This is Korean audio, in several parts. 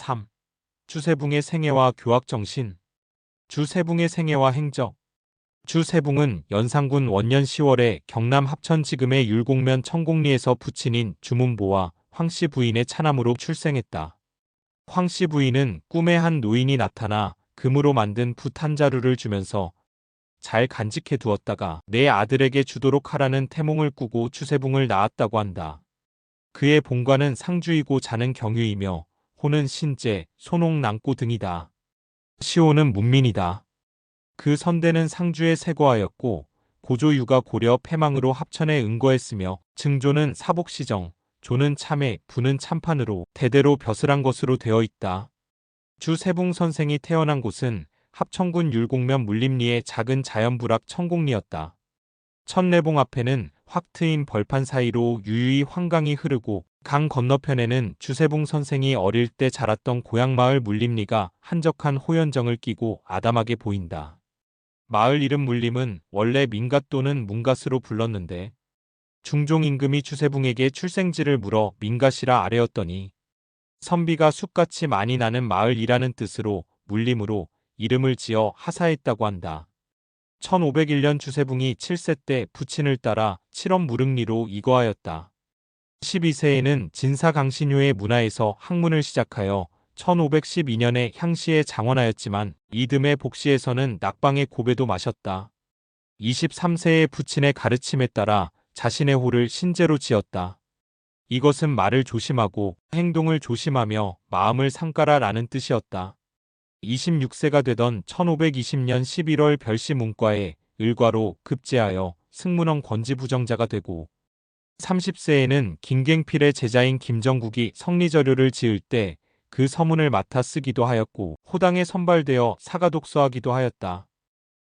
3. 주세붕의 생애와 교학정신. 주세붕의 생애와 행적. 주세붕은 연산군 원년 10월에 경남 합천지금의 율곡면 청곡리에서 부친인 주문보와 황씨 부인의 차남으로 출생했다. 황씨 부인은 꿈에 한 노인이 나타나 금으로 만든 붓 한 자루를 주면서 잘 간직해 두었다가 내 아들에게 주도록 하라는 태몽을 꾸고 주세붕을 낳았다고 한다. 그의 본관은 상주이고 자는 경유이며 호는 신제, 소농, 낭고 등이다. 시호는 문민이다. 그 선대는 상주에 세거하였고 고조유가 고려 패망으로 합천에 응거했으며 증조는 사복시정, 조는 참회, 부는 참판으로 대대로 벼슬한 것으로 되어 있다. 주세붕 선생이 태어난 곳은 합천군 율곡면 물림리의 작은 자연부락 청곡리였다. 천내봉 앞에는 확 트인 벌판 사이로 유유히 황강이 흐르고 강 건너편에는 주세붕 선생이 어릴 때 자랐던 고향마을 물림리가 한적한 호연정을 끼고 아담하게 보인다. 마을 이름 물림은 원래 민갓 또는 문갓으로 불렀는데 중종 임금이 주세붕에게 출생지를 물어 민갓이라 아뢰었더니 선비가 숲같이 많이 나는 마을이라는 뜻으로 물림으로 이름을 지어 하사했다고 한다. 1501년 주세붕이 7세 때 부친을 따라 칠엄 무릉리로 이거하였다. 12세에는 진사 강신효의 문화에서 학문을 시작하여 1512년에 향시에 장원하였지만 이듬해 복시에서는 낙방의 고배도 마셨다. 23세에 부친의 가르침에 따라 자신의 호를 신제로 지었다. 이것은 말을 조심하고 행동을 조심하며 마음을 삼가라라는 뜻이었다. 26세가 되던 1520년 11월 별시 문과에 을과로 급제하여 승문원 권지부정자가 되고 30세에는 김갱필의 제자인 김정국이 성리저료를 지을 때 그 서문을 맡아 쓰기도 하였고 호당에 선발되어 사가독서하기도 하였다.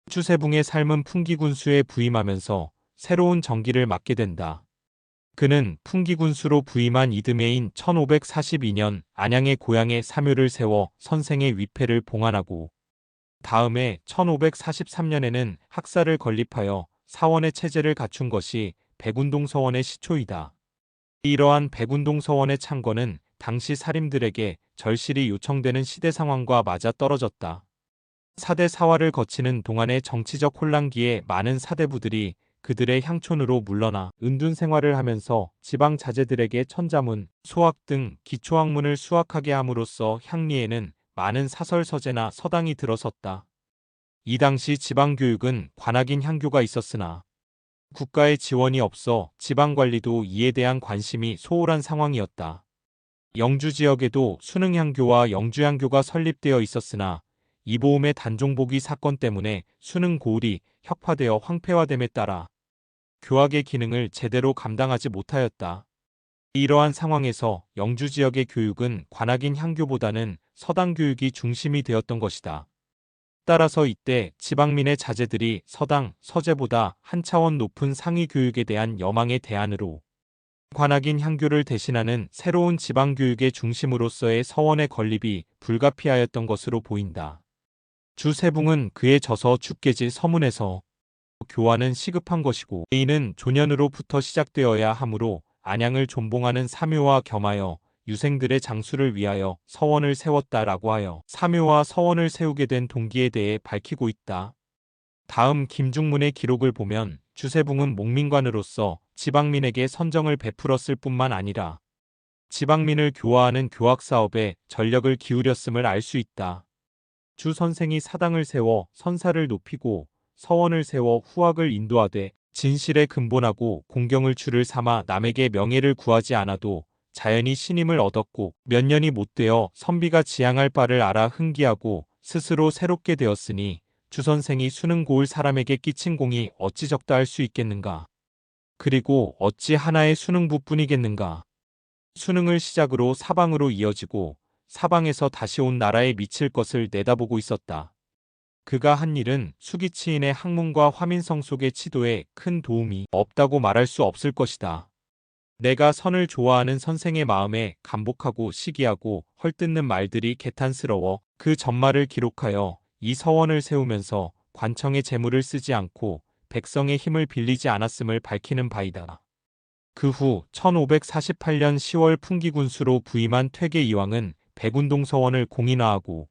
주세붕의 삶은 풍기군수에 부임하면서 새로운 정기를 맡게 된다. 그는 풍기군수로 부임한 이듬해인 1542년 안양의 고향에 사묘를 세워 선생의 위패를 봉안하고 다음해 1543년에는 학사를 건립하여 사원의 체제를 갖춘 것이 백운동 서원의 시초이다. 이러한 백운동 서원의 창건은 당시 사림들에게 절실히 요청되는 시대 상황과 맞아 떨어졌다. 사대 사화를 거치는 동안의 정치적 혼란기에 많은 사대부들이 그들의 향촌으로 물러나 은둔 생활을 하면서 지방 자제들에게 천자문, 소학 등 기초학문을 수학하게 함으로써 향리에는 많은 사설 서재나 서당이 들어섰다. 이 당시 지방교육은 관악인 향교가 있었으나 국가의 지원이 없어 지방관리도 이에 대한 관심이 소홀한 상황이었다. 영주 지역에도 수능향교와 영주향교가 설립되어 있었으나 이보음의 단종보기 사건 때문에 수능 고을이 혁파되어 황폐화됨에 따라 교학의 기능을 제대로 감당하지 못하였다. 이러한 상황에서 영주 지역의 교육은 관악인 향교보다는 서당 교육이 중심이 되었던 것이다. 따라서 이때 지방민의 자제들이 서당, 서재보다 한 차원 높은 상위 교육에 대한 여망의 대안으로 관악인 향교를 대신하는 새로운 지방교육의 중심으로서의 서원의 건립이 불가피하였던 것으로 보인다. 주세붕은 그에 져서 죽게질 서문에서 교화는 시급한 것이고 이는 조년으로부터 시작되어야 하므로 안양을 존봉하는 사묘와 겸하여 유생들의 장수를 위하여 서원을 세웠다라고 하여 사묘와 서원을 세우게 된 동기에 대해 밝히고 있다. 다음 김중문의 기록을 보면 주세붕은 목민관으로서 지방민에게 선정을 베풀었을 뿐만 아니라 지방민을 교화하는 교학사업에 전력을 기울였음을 알 수 있다. 주 선생이 사당을 세워 선사를 높이고 서원을 세워 후학을 인도하되 진실에 근본하고 공경을 주를 삼아 남에게 명예를 구하지 않아도 자연히 신임을 얻었고 몇 년이 못되어 선비가 지향할 바를 알아 흥기하고 스스로 새롭게 되었으니 주선생이 수능 고을 사람에게 끼친 공이 어찌 적다 할 수 있겠는가. 그리고 어찌 하나의 수능부뿐이겠는가. 수능을 시작으로 사방으로 이어지고 사방에서 다시 온 나라에 미칠 것을 내다보고 있었다. 그가 한 일은 수기치인의 학문과 화민성 속의 치도에 큰 도움이 없다고 말할 수 없을 것이다. 내가 선을 좋아하는 선생의 마음에 감복하고 시기하고 헐뜯는 말들이 개탄스러워 그 전말을 기록하여 이 서원을 세우면서 관청의 재물을 쓰지 않고 백성의 힘을 빌리지 않았음을 밝히는 바이다. 그 후 1548년 10월 풍기군수로 부임한 퇴계 이황은 백운동 서원을 공인화하고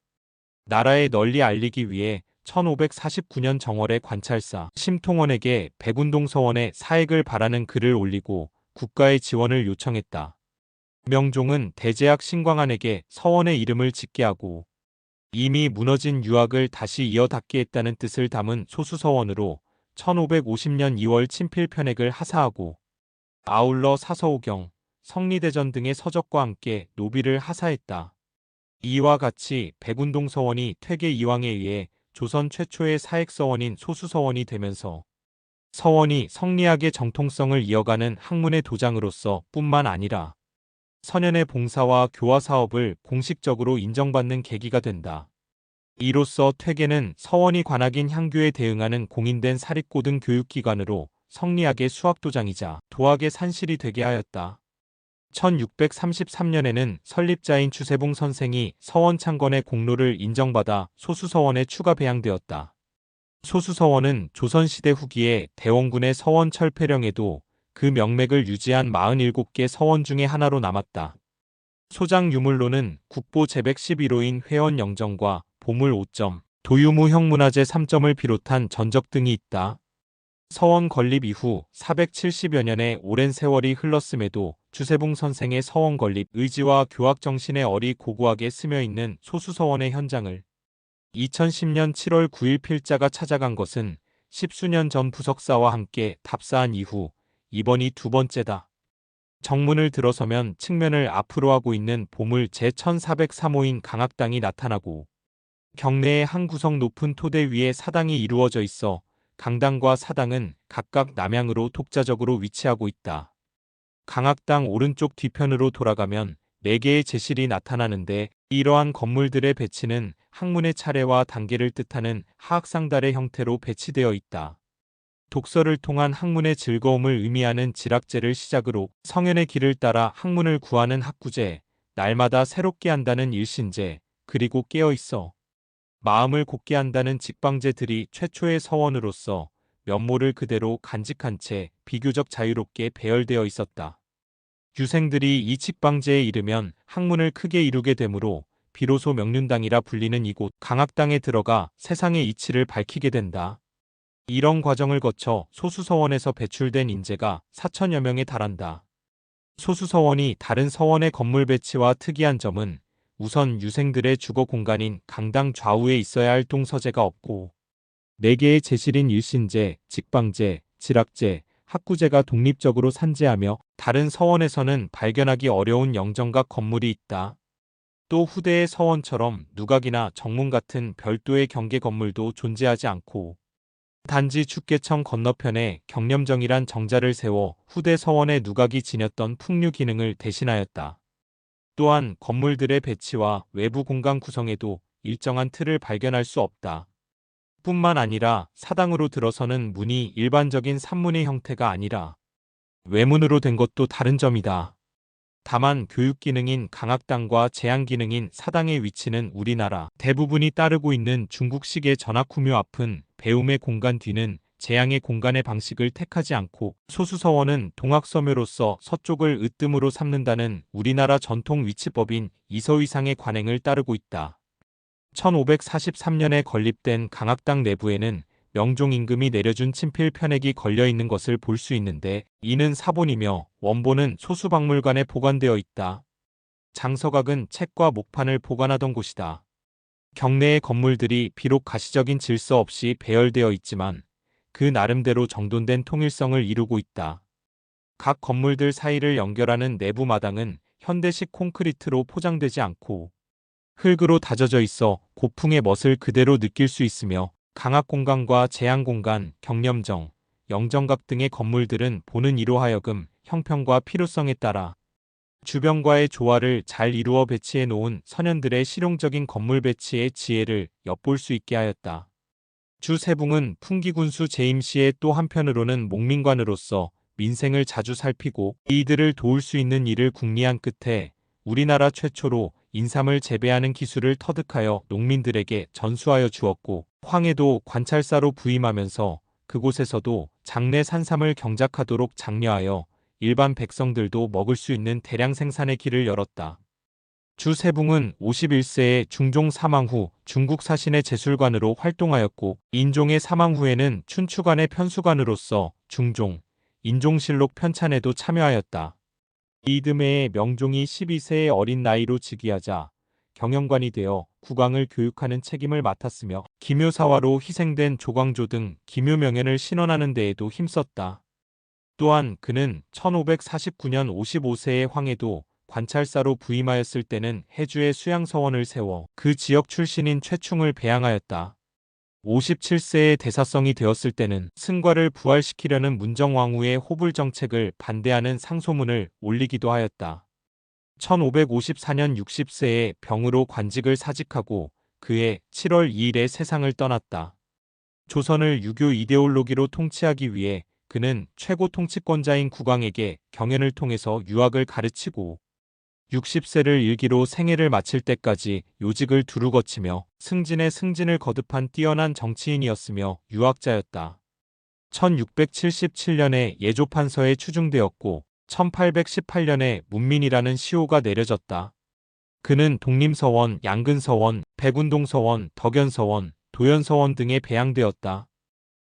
나라에 널리 알리기 위해 1549년 정월에 관찰사 심통원에게 백운동 서원의 사액을 바라는 글을 올리고 국가의 지원을 요청했다. 명종은 대제학 신광한에게 서원의 이름을 짓게 하고 이미 무너진 유학을 다시 이어닫게 했다는 뜻을 담은 소수서원으로 1550년 2월 친필편액을 하사하고 아울러 사서오경, 성리대전 등의 서적과 함께 노비를 하사했다. 이와 같이 백운동 서원이 퇴계 이황에 의해 조선 최초의 사액서원인 소수서원이 되면서 서원이 성리학의 정통성을 이어가는 학문의 도장으로서 뿐만 아니라 선현의 봉사와 교화 사업을 공식적으로 인정받는 계기가 된다. 이로써 퇴계는 서원이 관악인 향교에 대응하는 공인된 사립고등 교육기관으로 성리학의 수학도장이자 도학의 산실이 되게 하였다. 1633년에는 설립자인 주세붕 선생이 서원창건의 공로를 인정받아 소수서원에 추가 배양되었다. 소수서원은 조선시대 후기에 대원군의 서원 철폐령에도 그 명맥을 유지한 47개 서원 중의 하나로 남았다. 소장 유물로는 국보 제백 11호인 회원 영정과 보물 5점, 도유무 형문화재 3점을 비롯한 전적 등이 있다. 서원 건립 이후 470여 년의 오랜 세월이 흘렀음에도 주세붕 선생의 서원 건립 의지와 교학 정신에 어리 고고하게 스며있는 소수서원의 현장을 2010년 7월 9일 필자가 찾아간 것은 십수년 전 부석사와 함께 답사한 이후 이번이 두 번째다. 정문을 들어서면 측면을 앞으로 하고 있는 보물 제1403호인 강악당이 나타나고 경내에 한 구석 높은 토대 위에 사당이 이루어져 있어 강당과 사당은 각각 남향으로 독자적으로 위치하고 있다. 강악당 오른쪽 뒤편으로 돌아가면 4개의 제실이 나타나는데 이러한 건물들의 배치는 학문의 차례와 단계를 뜻하는 하악상달의 형태로 배치되어 있다. 독서를 통한 학문의 즐거움을 의미하는 지락제를 시작으로 성현의 길을 따라 학문을 구하는 학구제, 날마다 새롭게 한다는 일신제, 그리고 깨어있어 마음을 곧게 한다는 직방제들이 최초의 서원으로서 면모를 그대로 간직한 채 비교적 자유롭게 배열되어 있었다. 유생들이 이 직방제에 이르면 학문을 크게 이루게 되므로 비로소 명륜당이라 불리는 이곳 강악당에 들어가 세상의 이치를 밝히게 된다. 이런 과정을 거쳐 소수서원에서 배출된 인재가 4천여 명에 달한다. 소수서원이 다른 서원의 건물 배치와 특이한 점은 우선 유생들의 주거 공간인 강당 좌우에 있어야 할 동서재가 없고 4개의 제실인 일신제, 직방제, 지락제, 학구제가 독립적으로 산재하며 다른 서원에서는 발견하기 어려운 영정각 건물이 있다. 또 후대의 서원처럼 누각이나 정문 같은 별도의 경계 건물도 존재하지 않고 단지 축계청 건너편에 경념정이란 정자를 세워 후대 서원의 누각이 지녔던 풍류 기능을 대신하였다. 또한 건물들의 배치와 외부 공간 구성에도 일정한 틀을 발견할 수 없다. 뿐만 아니라 사당으로 들어서는 문이 일반적인 산문의 형태가 아니라 외문으로 된 것도 다른 점이다. 다만 교육기능인 강악당과 제한기능인 사당의 위치는 우리나라 대부분이 따르고 있는 중국식의 전학후묘 앞은 배움의 공간 뒤는 제양의 공간의 방식을 택하지 않고 소수서원은 동학서묘로서 서쪽을 으뜸으로 삼는다는 우리나라 전통 위치법인 이서위상의 관행을 따르고 있다. 1543년에 건립된 강악당 내부에는 명종 임금이 내려준 친필 편액이 걸려있는 것을 볼 수 있는데 이는 사본이며 원본은 소수박물관에 보관되어 있다. 장서각은 책과 목판을 보관하던 곳이다. 경내의 건물들이 비록 가시적인 질서 없이 배열되어 있지만 그 나름대로 정돈된 통일성을 이루고 있다. 각 건물들 사이를 연결하는 내부 마당은 현대식 콘크리트로 포장되지 않고 흙으로 다져져 있어 고풍의 멋을 그대로 느낄 수 있으며 강악공간과 제한공간, 경념정, 영정각 등의 건물들은 보는 이로 하여금 형평과 필요성에 따라 주변과의 조화를 잘 이루어 배치해 놓은 선현들의 실용적인 건물 배치의 지혜를 엿볼 수 있게 하였다. 주세붕은 풍기군수 재임시의 또 한편으로는 목민관으로서 민생을 자주 살피고 이들을 도울 수 있는 일을 궁리한 끝에 우리나라 최초로 인삼을 재배하는 기술을 터득하여 농민들에게 전수하여 주었고 황해도 관찰사로 부임하면서 그곳에서도 장내 산삼을 경작하도록 장려하여 일반 백성들도 먹을 수 있는 대량 생산의 길을 열었다. 주세붕은 51세에 중종 사망 후 중국 사신의 제술관으로 활동하였고 인종의 사망 후에는 춘추관의 편수관으로서 중종, 인종실록 편찬에도 참여하였다. 이듬해에 명종이 12세의 어린 나이로 즉위하자 경영관이 되어 국왕을 교육하는 책임을 맡았으며 기묘사화로 희생된 조광조 등 기묘 명예를 신원하는 데에도 힘썼다. 또한 그는 1549년 55세의 황해도 관찰사로 부임하였을 때는 해주에 수양서원을 세워 그 지역 출신인 최충을 배양하였다. 57세의 대사성이 되었을 때는 승과를 부활시키려는 문정왕후의 호불 정책을 반대하는 상소문을 올리기도 하였다. 1554년 60세에 병으로 관직을 사직하고 그해 7월 2일에 세상을 떠났다. 조선을 유교 이데올로기로 통치하기 위해 그는 최고 통치권자인 국왕에게 경연을 통해서 유학을 가르치고 60세를 일기로 생애를 마칠 때까지 요직을 두루 거치며 승진의 승진을 거듭한 뛰어난 정치인이었으며 유학자였다. 1677년에 예조판서에 추중되었고 1818년에 문민이라는 시호가 내려졌다. 그는 독림서원, 양근서원, 백운동서원, 덕연서원, 도연서원 등에 배양되었다.